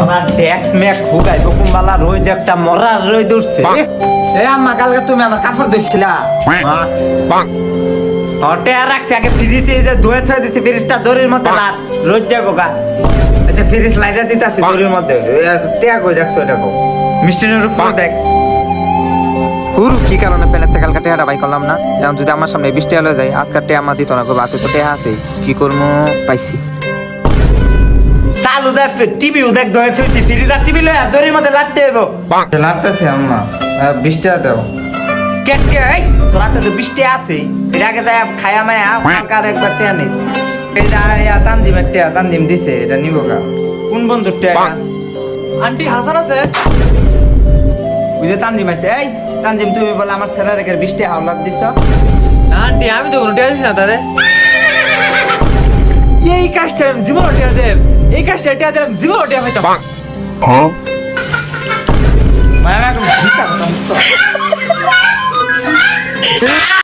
আমার দেখ মেয়ে খুগাই কুকুমবালা রই একটা মরার রই দৌড়ছে এ আম্মা কালকে তুমি আমার কাপড় ধুইছিলা হটে আর রাখছি আগে ফ্রিজে যে ধুয়ে থয়ে দিছি ফ্রিজটা দড়ির মধ্যে লাট রোজ যাবো গা আচ্ছা ফ্রিজ লাইটা দিতাছি দড়ির মধ্যে টেয়া কই রাখছো এটা কো মিষ্টির উপর দেখ হুরু কি কারণে পেনের থেকে কালকে টেয়াটা বাই করলাম না যেমন যদি আমার সামনে 20 টাকা লয়ে যায় আজকাল টেয়া আমার দিত না গো বাতে তো টেয়া আছে কি করবো পাইছি চালু দেখ টিভি দেখ দয়ে থইছি ফ্রিজ আর টিভি লয়ে দড়ির মধ্যে লাটতে হইবো লাটতেছে আম্মা 20 টাকা দাও কেটে এই তোরা তো 20 টাকা আছে এর আগে যাই খায়া মায়া কালকার একবার টেয়া নিস এটা তানজিমের টেয়া তানজিম দিছে এটা নিব গা কোন বন্ধুর টেয়া আন্টি হাসান আছে বুঝে তানজিম আছে এই তানজিম তুমি বলে আমার ছেলের একের 20 টাকা হাওলাত দিছ না আন্টি আমি তো কোনো টেয়া দিছি না তারে এই কাজটা আমি জীবন টেয়া দেব এই কাজটা টেয়া দিলাম জীবন টেয়া পাইতাম